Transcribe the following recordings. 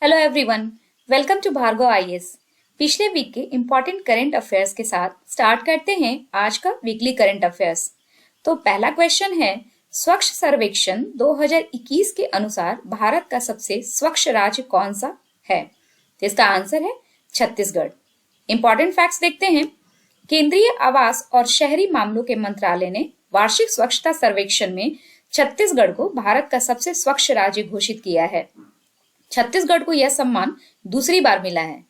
Hello everyone, welcome to Bhargav IAS. पिछले week के important current affairs के साथ स्टार्ट करते हैं आज का वीकली करंट अफेयर्स। तो पहला क्वेश्चन है, स्वच्छ सर्वेक्षण 2021 के अनुसार भारत का सबसे स्वच्छ राज्य कौन सा है? तो इसका आंसर है छत्तीसगढ़। इम्पोर्टेंट फैक्ट्स देखते हैं। केंद्रीय आवास और शहरी मामलों के मंत्रालय ने वार्षिक स्वच्छता सर्वेक्षण में छत्तीसगढ़ को भारत का सबसे स्वच्छ राज्य घोषित किया है। छत्तीसगढ़ को यह सम्मान दूसरी बार मिला है।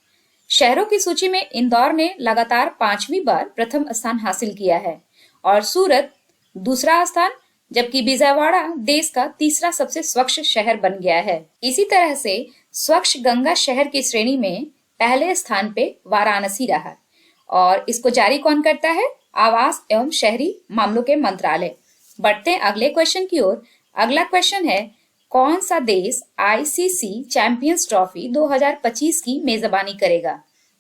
शहरों की सूची में इंदौर ने लगातार 5वीं बार प्रथम स्थान हासिल किया है और सूरत दूसरा स्थान, जबकि विजयवाड़ा देश का तीसरा सबसे स्वच्छ शहर बन गया है। इसी तरह से स्वच्छ गंगा शहर की श्रेणी में पहले स्थान पे वाराणसी रहा और इसको जारी कौन करता है? आवास एवं शहरी मामलों के मंत्रालय। बढ़ते हैं अगले क्वेश्चन की ओर। अगला क्वेश्चन है, कौन सा देश आईसीसी चैंपियंस ट्रॉफी 2025 की मेजबानी करेगा?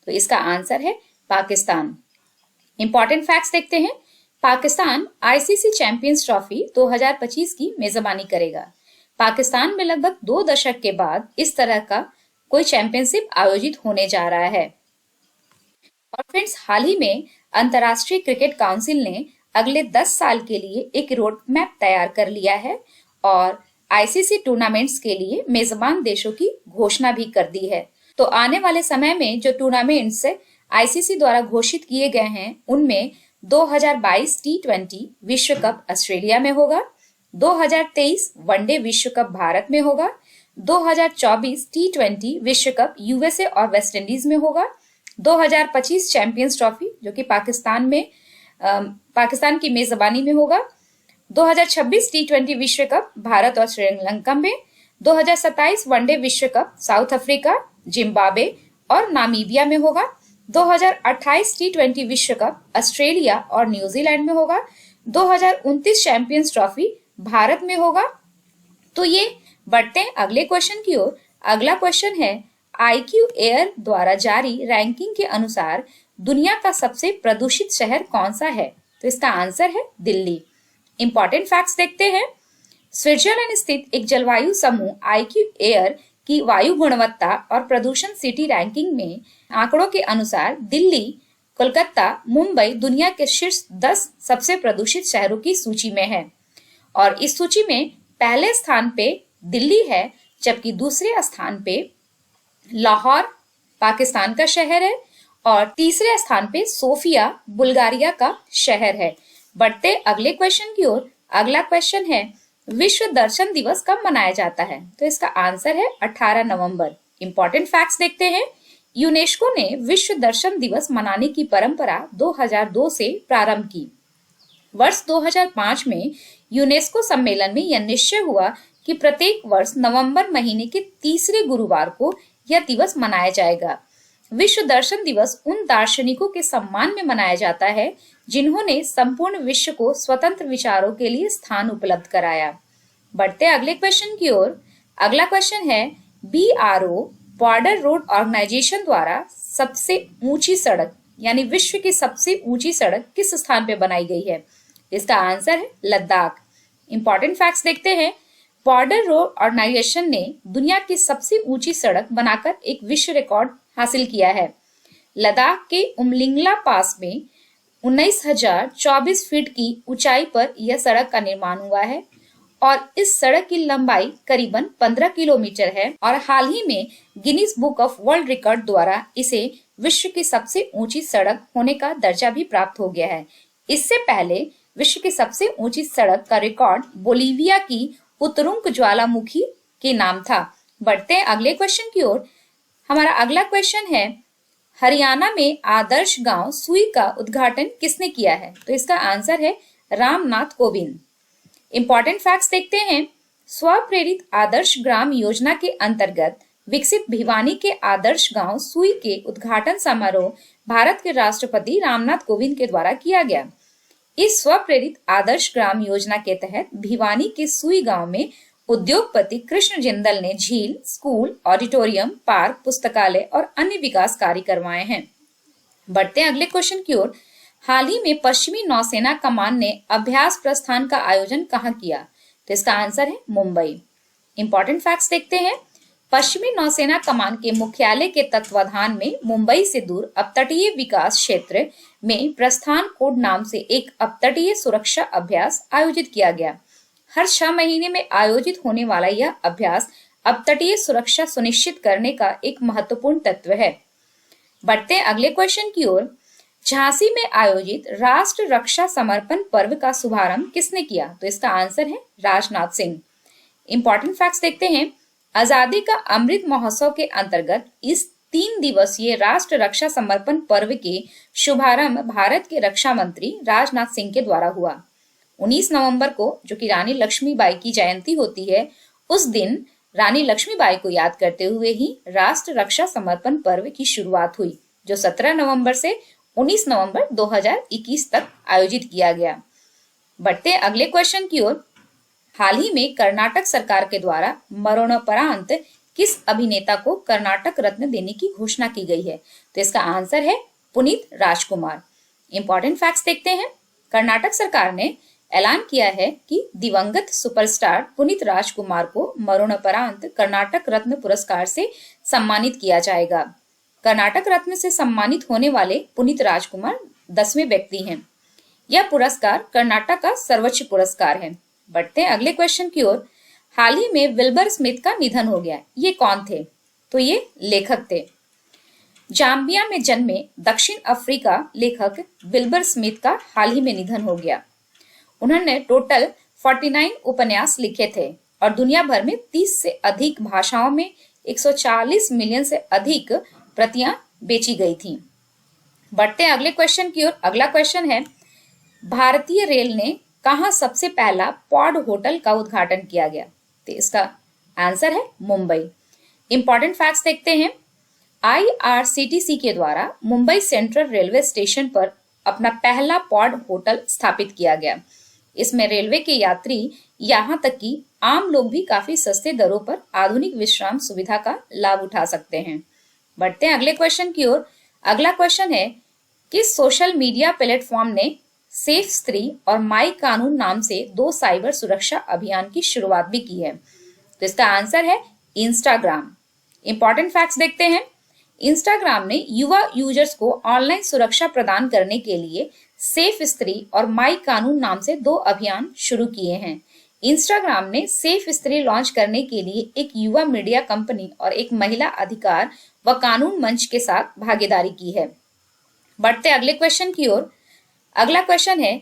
तो इसका आंसर है पाकिस्तान। इंपॉर्टेंट फैक्ट्स देखते हैं। पाकिस्तान आईसीसी चैंपियंस ट्रॉफी 2025 की मेजबानी करेगा। पाकिस्तान में लगभग 2 दशक के बाद इस तरह का कोई चैंपियनशिप आयोजित होने जा रहा है। और फ्रेंड्स, हाल ही में अंतर्राष्ट्रीय क्रिकेट काउंसिल ने अगले 10 साल के लिए एक रोड मैप तैयार कर लिया है और आईसीसी टूर्नामेंट्स के लिए मेजबान देशों की घोषणा भी कर दी है। तो आने वाले समय में जो टूर्नामेंट्स आईसीसी द्वारा घोषित किए गए हैं उनमें 2022 टी20 विश्व कप ऑस्ट्रेलिया में होगा, 2023 वनडे विश्व कप भारत में होगा, 2024 टी20 विश्व कप यूएसए और वेस्ट इंडीज में होगा, 2025 चैंपियंस ट्रॉफी जो कि पाकिस्तान की मेजबानी में होगा, 2026 टी20 विश्व कप भारत और श्रीलंका में, 2027 वनडे विश्व कप साउथ अफ्रीका, जिम्बाब्वे और नामीबिया में होगा, 2028 टी20 विश्व कप ऑस्ट्रेलिया और न्यूजीलैंड में होगा, 2029 चैंपियंस ट्रॉफी भारत में होगा। तो ये बढ़ते हैं अगले क्वेश्चन की ओर। अगला क्वेश्चन है, IQ एयर द्वारा जारी रैंकिंग के अनुसार दुनिया का सबसे प्रदूषित शहर कौन सा है? तो इसका आंसर है दिल्ली। इंपॉर्टेंट फैक्ट्स देखते हैं। स्विट्जरलैंड स्थित एक जलवायु समूह IQ एयर की वायु गुणवत्ता और प्रदूषण सिटी रैंकिंग में आंकड़ों के अनुसार दिल्ली, कोलकाता, मुंबई दुनिया के शीर्ष 10 सबसे प्रदूषित शहरों की सूची में है और इस सूची में पहले स्थान पे दिल्ली है, जबकि दूसरे स्थान पे लाहौर पाकिस्तान का शहर है और तीसरे स्थान पे सोफिया बुल्गारिया का शहर है। बढ़ते अगले क्वेश्चन की ओर। अगला क्वेश्चन है, विश्व दर्शन दिवस कब मनाया जाता है? तो इसका आंसर है 18 नवंबर। इंपॉर्टेंट फैक्ट्स देखते हैं। यूनेस्को ने विश्व दर्शन दिवस मनाने की परंपरा 2002 से प्रारंभ की। वर्ष 2005 में यूनेस्को सम्मेलन में यह निश्चय हुआ कि प्रत्येक वर्ष नवंबर महीने के तीसरे गुरुवार को यह दिवस मनाया जाएगा। विश्व दर्शन दिवस उन दार्शनिकों के सम्मान में मनाया जाता है जिन्होंने संपूर्ण विश्व को स्वतंत्र विचारों के लिए स्थान उपलब्ध कराया। बढ़ते अगले क्वेश्चन की ओर। अगला क्वेश्चन है, BRO बॉर्डर रोड ऑर्गेनाइजेशन द्वारा सबसे ऊंची सड़क यानी विश्व की सबसे ऊंची सड़क किस स्थान पे बनाई गई है? इसका आंसर है लद्दाख। इंपॉर्टेंट फैक्ट्स देखते हैं। बॉर्डर रोड ऑर्गेनाइजेशन ने दुनिया की सबसे ऊंची सड़क बनाकर एक विश्व रिकॉर्ड हासिल किया है। लद्दाख के उमलिंगला पास में 19,024 फीट की ऊंचाई पर यह सड़क का निर्माण हुआ है और इस सड़क की लंबाई करीबन 15 किलोमीटर है और हाल ही में Guinness book of world record द्वारा इसे विश्व की सबसे ऊंची सड़क होने का दर्जा भी प्राप्त हो गया है। इससे पहले विश्व की सबसे ऊंची सड़क का रिकॉर्ड बोलीविया की उतरुंग ज्वालामुखी के नाम था। बढ़ते हैं अगले क्वेश्चन की ओर। हमारा अगला क्वेश्चन है, हरियाणा में आदर्श गांव सुई का उद्घाटन किसने किया है? तो इसका आंसर है रामनाथ कोविंद। इंपॉर्टेंट फैक्ट्स देखते हैं। स्वप्रेरित आदर्श ग्राम योजना के अंतर्गत विकसित भिवानी के आदर्श गांव सुई के उद्घाटन समारोह भारत के राष्ट्रपति रामनाथ कोविंद के द्वारा किया गया। इस स्वप्रेरित आदर्श ग्राम योजना के तहत भिवानी के सुई गांव में उद्योगपति कृष्ण जिंदल ने झील, स्कूल, ऑडिटोरियम, पार्क, पुस्तकालय और अन्य विकास कार्य करवाए हैं। बढ़ते हैं अगले क्वेश्चन की ओर। हाल ही में पश्चिमी नौसेना कमान ने अभ्यास प्रस्थान का आयोजन कहाँ किया? तो इसका आंसर है मुंबई। इंपॉर्टेंट फैक्ट्स देखते हैं। पश्चिमी नौसेना कमान के मुख्यालय के तत्वाधान में मुंबई से दूर अपतटीय विकास क्षेत्र में प्रस्थान कोड नाम से एक अपतटीय सुरक्षा अभ्यास आयोजित किया गया। हर 6 महीने में आयोजित होने वाला यह अभ्यास अपतटीय सुरक्षा सुनिश्चित करने का एक महत्वपूर्ण तत्व है। बढ़ते हैं अगले क्वेश्चन की ओर। झांसी में आयोजित राष्ट्र रक्षा समर्पण पर्व का शुभारंभ किसने किया? तो इसका आंसर है राजनाथ सिंह। इंपॉर्टेंट फैक्ट्स देखते हैं। आजादी का अमृत महोत्सव के अंतर्गत इस 3 दिवसीय राष्ट्र रक्षा समर्पण पर्व के शुभारंभ भारत के रक्षा मंत्री राजनाथ सिंह के द्वारा हुआ। 19 नवंबर को, जो कि रानी लक्ष्मीबाई की जयंती होती है, उस दिन रानी लक्ष्मीबाई को याद करते हुए ही राष्ट्र रक्षा समर्पण पर्व की शुरुआत हुई, जो 17 नवंबर से 19 नवंबर 2021 तक आयोजित किया गया। बढ़ते अगले क्वेश्चन की ओर। हाल ही में कर्नाटक सरकार के द्वारा मरणोपरांत किस अभिनेता को कर्नाटक रत्न देने की घोषणा की गई है? तो इसका आंसर है पुनीत राजकुमार। इंपॉर्टेंट फैक्ट्स देखते हैं। कर्नाटक सरकार ने ऐलान किया है कि दिवंगत सुपरस्टार पुनीत राजकुमार को मरणोपरांत कर्नाटक रत्न पुरस्कार से सम्मानित किया जाएगा। कर्नाटक रत्न से सम्मानित होने वाले पुनीत राजकुमार 10वें व्यक्ति हैं। यह पुरस्कार कर्नाटक का सर्वोच्च पुरस्कार है। बढ़ते हैं अगले क्वेश्चन की ओर। हाल ही में विल्बर स्मिथ का निधन हो गया। ये कौन थे? तो ये लेखक थे। जाम्बिया में जन्मे दक्षिण अफ्रीका लेखक विल्बर स्मिथ का हाल ही में निधन हो गया। उन्होंने टोटल 49 उपन्यास लिखे थे और दुनिया भर में 30 से अधिक भाषाओं में 140 मिलियन से अधिक प्रतियां बेची गई थी। बढ़ते हैं अगले क्वेश्चन की ओर। अगला क्वेश्चन है, भारतीय रेल ने कहां सबसे पहला पॉड होटल का उद्घाटन किया गया? तो इसका आंसर है मुंबई। इंपॉर्टेंट फैक्ट्स देखते हैं। IRCTC के द्वारा मुंबई सेंट्रल रेलवे स्टेशन पर अपना पहला पॉड होटल स्थापित किया गया। इसमें रेलवे के यात्री यहां तक कि आम लोग भी काफी सस्ते दरों पर आधुनिक विश्राम सुविधा का लाभ उठा सकते हैं। बढ़ते हैं अगले क्वेश्चन की ओर। अगला क्वेश्चन है, किस सोशल मीडिया प्लेटफॉर्म ने सेफ स्त्री और माई कानून नाम से 2 साइबर सुरक्षा अभियान की शुरुआत भी की है? तो इसका आंसर है इंस्टाग्राम। इंपॉर्टेंट फैक्ट्स देखते हैं। इंस्टाग्राम ने युवा यूजर्स को ऑनलाइन सुरक्षा प्रदान करने के लिए सेफ स्त्री और माई कानून नाम से 2 अभियान शुरू किए हैं। इंस्टाग्राम ने सेफ स्त्री लॉन्च करने के लिए एक युवा मीडिया कंपनी और एक महिला अधिकार व कानून मंच के साथ भागीदारी की है। बढ़ते अगले क्वेश्चन की ओर। अगला क्वेश्चन है,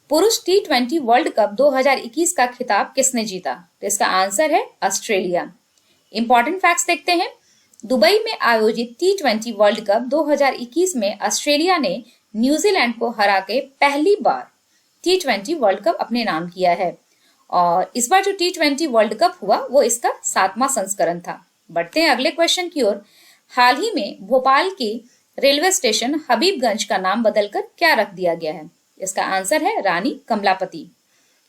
पुरुष T20 वर्ल्ड कप 2021 का खिताब किसने जीता? तो इसका आंसर है ऑस्ट्रेलिया। इंपॉर्टेंट फैक्ट्स देखते हैं। दुबई में आयोजित T20 वर्ल्ड कप 2021 में ऑस्ट्रेलिया ने न्यूजीलैंड को हरा के पहली बार T20 वर्ल्ड कप अपने नाम किया है और इस बार जो T20 वर्ल्ड कप हुआ वो इसका 7वां संस्करण था। बढ़ते हैं अगले क्वेश्चन की ओर। हाल ही में भोपाल के रेलवे स्टेशन हबीबगंज का नाम बदलकर क्या रख दिया गया है? इसका आंसर है रानी कमलापति।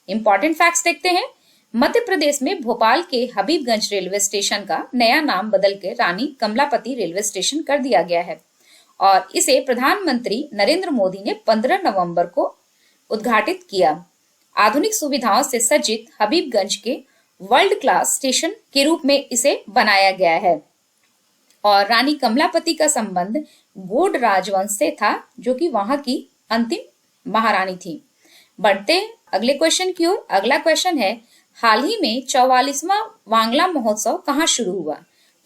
इंपॉर्टेंट फैक्ट्स देखते हैं। मध्य प्रदेश में भोपाल के हबीबगंज रेलवे स्टेशन का नया नाम बदलकर रानी कमलापति रेलवे स्टेशन कर दिया गया है और इसे प्रधानमंत्री नरेंद्र मोदी ने 15 नवंबर को उद्घाटित किया। आधुनिक सुविधाओं से सज्जित हबीबगंज के वर्ल्ड क्लास स्टेशन के रूप में इसे बनाया गया है और रानी कमलापति का संबंध गोंड राजवंश से था, जो कि वहां की अंतिम महारानी थी। बढ़ते अगले क्वेश्चन की ओर। अगला क्वेश्चन है, हाल ही में 44वां वांगला महोत्सव कहाँ शुरू हुआ?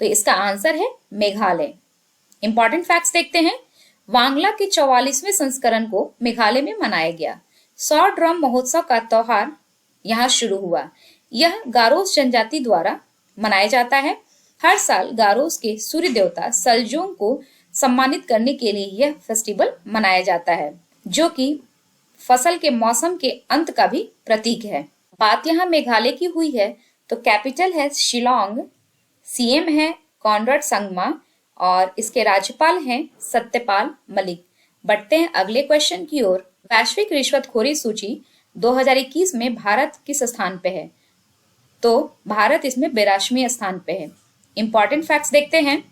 तो इसका आंसर है मेघालय। इंपॉर्टेंट फैक्ट्स देखते हैं। वांगला के 44वें संस्करण को मेघालय में मनाया गया। 100 ड्रम महोत्सव का त्योहार यहाँ शुरू हुआ। यह गारोस जनजाति द्वारा मनाया जाता है। हर साल गारोस के सूर्य देवता सलजोंग को सम्मानित करने के लिए यह फेस्टिवल मनाया जाता है, जो कि फसल के मौसम के अंत का भी प्रतीक है। बात यहाँ मेघालय की हुई है तो कैपिटल है शिलोंग, सीएम है कॉनराड संगमा और इसके राज्यपाल हैं सत्यपाल मलिक। बढ़ते हैं अगले क्वेश्चन की ओर। वैश्विक रिश्वतखोरी सूची 2021 में भारत किस स्थान पे है? तो भारत इसमें 82वें स्थान पे है। इंपॉर्टेंट फैक्ट्स देखते हैं।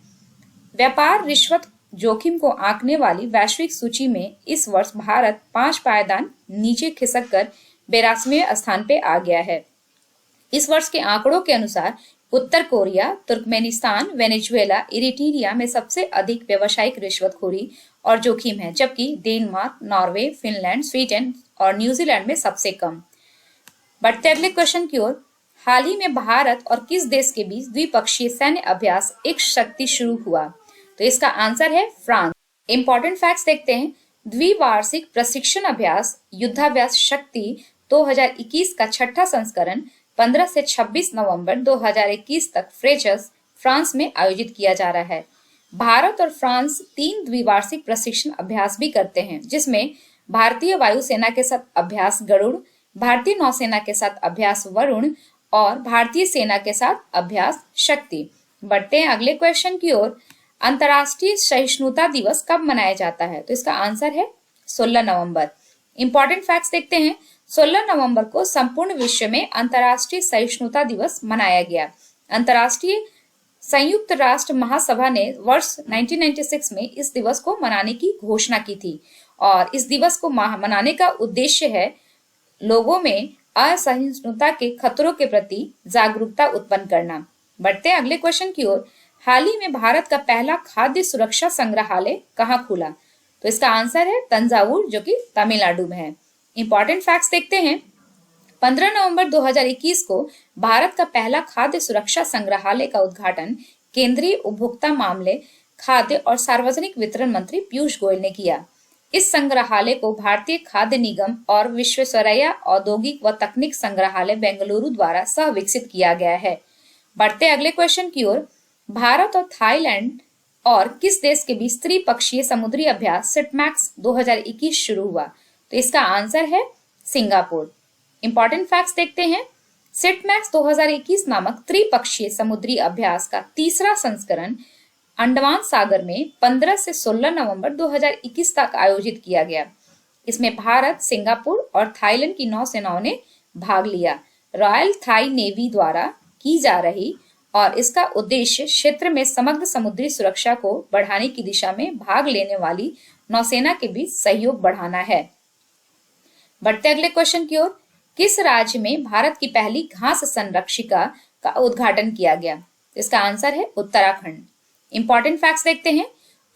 व्यापार रिश्वत जोखिम को आंकने वाली वैश्विक सूची में इस वर्ष भारत 5 पायदान नीचे खिसक कर 82वें स्थान पे आ गया है। इस वर्ष के आंकड़ों के अनुसार उत्तर कोरिया, तुर्कमेनिस्तान, वेनेजुएला, इरिट्रिया में सबसे अधिक व्यावसायिक रिश्वतखोरी और जोखिम है, जबकि डेनमार्क, नॉर्वे, फिनलैंड, स्वीडन और न्यूजीलैंड में सबसे कम। बढ़ते अगले क्वेश्चन की ओर। हाल ही में भारत और किस देश के बीच द्विपक्षीय सैन्य अभ्यास एक शक्ति शुरू हुआ? तो इसका आंसर है फ्रांस। इंपॉर्टेंट फैक्ट्स देखते हैं। द्विवार्षिक प्रशिक्षण अभ्यास युद्धाभ्यास शक्ति 2021 का छठा संस्करण 15 से 26 नवंबर 2021 तक फ्रेचस, फ्रांस में आयोजित किया जा रहा है। भारत और फ्रांस 3 द्विवार्षिक प्रशिक्षण अभ्यास भी करते हैं, जिसमें भारतीय वायुसेना के साथ अभ्यास गरुड़, भारतीय नौसेना के साथ अभ्यास वरुण और भारतीय सेना के साथ अभ्यास शक्ति। बढ़ते हैं अगले क्वेश्चन की ओर। अंतर्राष्ट्रीय सहिष्णुता दिवस कब मनाया जाता है? तो इसका आंसर है 16 नवंबर। इंपॉर्टेंट फैक्ट्स देखते हैं। 16 नवंबर को संपूर्ण विश्व में अंतर्राष्ट्रीय सहिष्णुता दिवस मनाया गया। अंतर्राष्ट्रीय संयुक्त राष्ट्र महासभा ने वर्ष 1996 में इस दिवस को मनाने की घोषणा की थी और इस दिवस को मनाने का उद्देश्य है लोगों में असहिष्णुता के खतरों के प्रति जागरूकता उत्पन्न करना। बढ़ते हैं अगले क्वेश्चन की ओर। हाल ही में भारत का पहला खाद्य सुरक्षा संग्रहालय कहाँ खुला? तो इसका आंसर है तंजावुर, जो कि तमिलनाडु में है। इंपॉर्टेंट फैक्ट्स देखते हैं। 15 नवंबर 2021 को भारत का पहला खाद्य सुरक्षा संग्रहालय का उद्घाटन केंद्रीय उपभोक्ता मामले, खाद्य और सार्वजनिक वितरण मंत्री पीयूष गोयल ने किया। इस संग्रहालय को भारतीय खाद्य निगम और विश्वेश्वरैया औद्योगिक व तकनीक संग्रहालय बेंगलुरु द्वारा सह विकसित किया गया है। बढ़ते अगले क्वेश्चन की ओर। भारत और थाईलैंड और किस देश के बीच त्रिपक्षीय समुद्री अभ्यास सिटमैक्स 2021 शुरू हुआ? तो इसका आंसर है सिंगापुर। इंपॉर्टेंट फैक्ट्स देखते हैं। सिटमैक्स 2021 नामक त्रिपक्षीय समुद्री अभ्यास का तीसरा संस्करण अंडमान सागर में 15 से 16 नवंबर 2021 तक आयोजित किया गया। इसमें भारत, सिंगापुर और थाईलैंड की नौसेनाओं ने भाग लिया। रॉयल थाई नेवी द्वारा की जा रही और इसका उद्देश्य क्षेत्र में समग्र समुद्री सुरक्षा को बढ़ाने की दिशा में भाग लेने वाली नौसेना के बीच सहयोग बढ़ाना है। बढ़ते अगले क्वेश्चन की ओर। किस राज्य में भारत की पहली घास संरक्षिका का उद्घाटन किया गया? इसका आंसर है उत्तराखंड। इंपॉर्टेंट फैक्ट्स देखते हैं।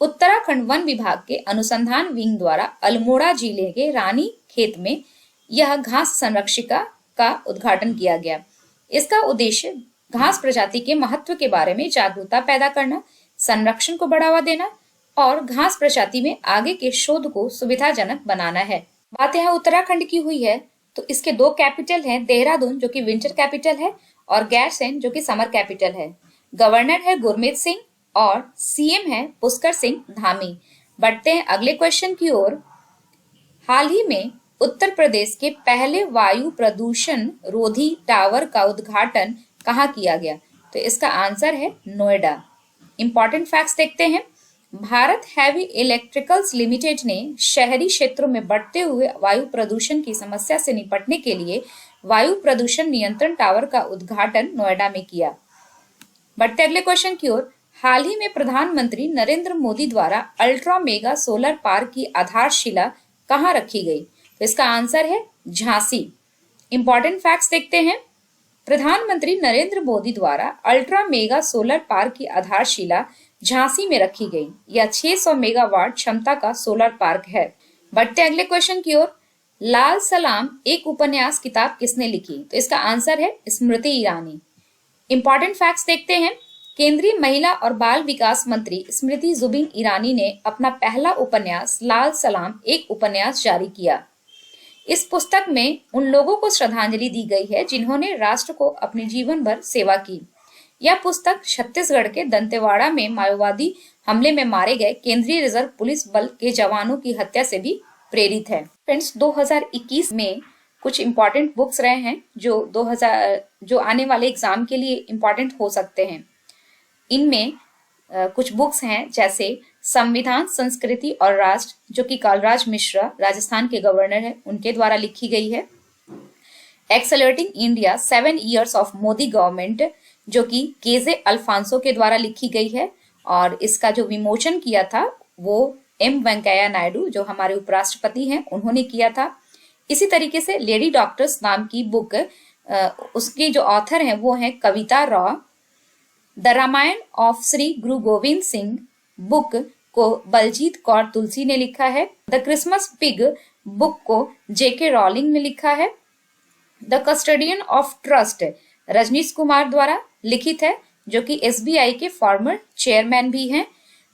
उत्तराखंड वन विभाग के अनुसंधान विंग द्वारा अल्मोड़ा जिले के रानी खेत में यह घास संरक्षिका का उद्घाटन किया गया। इसका उद्देश्य घास प्रजाति के महत्व के बारे में जागरूकता पैदा करना, संरक्षण को बढ़ावा देना और घास प्रजाति में आगे के शोध को सुविधाजनक बनाना है। बात यहाँ उत्तराखंड की हुई है तो इसके 2 कैपिटल हैं, देहरादून जो कि विंटर कैपिटल है और गैरसैंण जो कि समर कैपिटल है। गवर्नर है गुरमीत सिंह और सीएम है पुष्कर सिंह धामी। बढ़ते हैं अगले क्वेश्चन की ओर। हाल ही में उत्तर प्रदेश के पहले वायु प्रदूषण रोधी टावर का उद्घाटन कहाँ किया गया? तो इसका आंसर है नोएडा। इंपॉर्टेंट फैक्ट्स देखते हैं। भारत हैवी इलेक्ट्रिकल्स लिमिटेड ने शहरी क्षेत्रों में बढ़ते हुए वायु प्रदूषण की समस्या से निपटने के लिए वायु प्रदूषण नियंत्रण टावर का उद्घाटन नोएडा में किया। बढ़ते अगले क्वेश्चन की ओर। हाल ही में प्रधानमंत्री नरेंद्र मोदी द्वारा अल्ट्रा मेगा सोलर पार्क की आधारशिला कहाँ रखी गई? तो इसका आंसर है झांसी। इंपॉर्टेंट फैक्ट्स देखते हैं। प्रधानमंत्री नरेंद्र मोदी द्वारा अल्ट्रा मेगा सोलर पार्क की आधारशिला झांसी में रखी गई। यह 600 मेगावाट क्षमता का सोलर पार्क है। बढ़ते अगले क्वेश्चन की ओर। लाल सलाम एक उपन्यास किताब किसने लिखी? तो इसका आंसर है स्मृति ईरानी। इंपॉर्टेंट फैक्ट्स देखते हैं। केंद्रीय महिला और बाल विकास मंत्री स्मृति जुबिन ईरानी ने अपना पहला उपन्यास लाल सलाम एक उपन्यास जारी किया। इस पुस्तक में उन लोगों को श्रद्धांजलि दी गई है जिन्होंने राष्ट्र को अपने जीवन भर सेवा की। यह पुस्तक छत्तीसगढ़ के दंतेवाड़ा में माओवादी हमले में मारे गए केंद्रीय रिजर्व पुलिस बल के जवानों की हत्या से भी प्रेरित है। फ्रेंड्स, 2021 में कुछ इम्पोर्टेंट बुक्स रहे हैं जो आने वाले एग्जाम के लिए इम्पोर्टेंट हो सकते हैं। इनमें कुछ बुक्स हैं जैसे संविधान, संस्कृति और राष्ट्र, जो कि कालराज मिश्रा राजस्थान के गवर्नर हैं, उनके द्वारा लिखी गई है। Accelerating India 7 Years of Modi government, जो कि केजे अल्फांसो के द्वारा लिखी गई है और इसका जो विमोचन किया था वो एम वेंकैया नायडू, जो हमारे उपराष्ट्रपति हैं, उन्होंने किया था। इसी तरीके से लेडी डॉक्टर्स नाम की बुक, उसके जो ऑथर हैं वो हैं Kavita Rao, the Ramayana of Shri Guru Gobind Singh book को बलजीत कौर तुलसी ने लिखा है। द क्रिसमस पिग बुक को जेके रॉलिंग ने लिखा है। The custodian of trust Rajneesh Kumar द्वारा लिखित है, जो कि एसबीआई के फॉर्मर चेयरमैन भी हैं।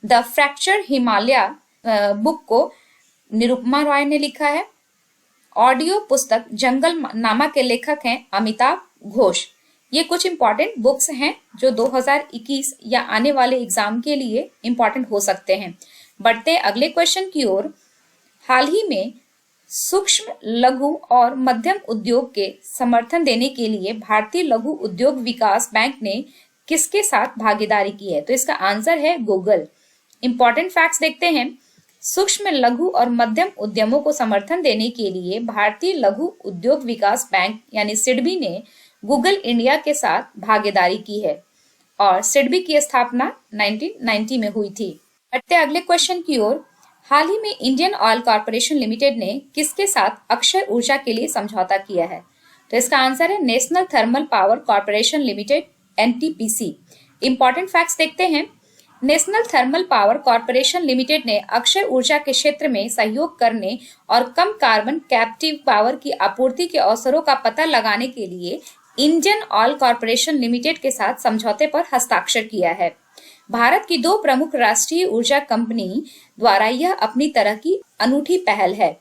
द फ्रैक्चर हिमालय बुक को निरुपमा रॉय ने लिखा है। ऑडियो पुस्तक जंगल नामा के लेखक हैं अमिताभ घोष। ये कुछ इंपॉर्टेंट बुक्स हैं जो 2021 या आने वाले एग्जाम के लिए इंपॉर्टेंट हो सकते हैं। बढ़ते अगले क्वेश्चन की ओर। हाल ही में सूक्ष्म लघु और मध्यम उद्योग के समर्थन देने के लिए भारतीय लघु उद्योग विकास बैंक ने किसके साथ भागीदारी की है? तो इसका आंसर है गूगल। इंपॉर्टेंट फैक्ट्स देखते हैं। सूक्ष्म लघु और मध्यम उद्यमों को समर्थन देने के लिए भारतीय लघु उद्योग विकास बैंक यानी सिडबी ने गूगल इंडिया के साथ भागीदारी की है और सिडबी की स्थापना 1990 में हुई थी। बढ़ते अगले क्वेश्चन की ओर। हाल ही में इंडियन ऑयल कॉर्पोरेशन लिमिटेड ने किसके साथ अक्षय ऊर्जा के लिए समझौता किया है? तो इसका आंसर है national thermal power corporation limited NTPC. Important facts देखते हैं। National thermal power corporation limited ने अक्षय ऊर्जा के क्षेत्र में सहयोग करने और कम कार्बन कैप्टिव पावर की आपूर्ति के अवसरों का पता लगाने के लिए इंडियन ऑयल कॉर्पोरेशन लिमिटेड के साथ समझौते पर हस्ताक्षर किया है। भारत की दो प्रमुख राष्ट्रीय ऊर्जा कंपनी द्वारा यह अपनी तरह की अनूठी पहल है।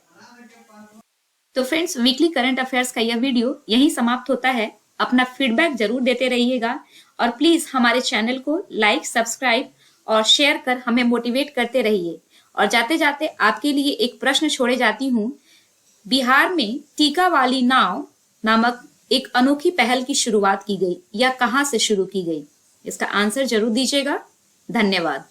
तो फ्रेंड्स, वीकली करंट अफेयर्स का यह वीडियो यहीं समाप्त होता है। अपना फीडबैक जरूर देते रहिएगा और प्लीज हमारे चैनल को लाइक, सब्सक्राइब और शेयर कर हमें मोटिवेट करते रहिए। और जाते जाते आपके लिए एक प्रश्न छोड़े जाती हूँ। बिहार में टीका वाली नाव नामक एक अनोखी पहल की शुरुआत की गई, या कहाँ से शुरू की गई? इसका आंसर जरूर दीजिएगा। धन्यवाद।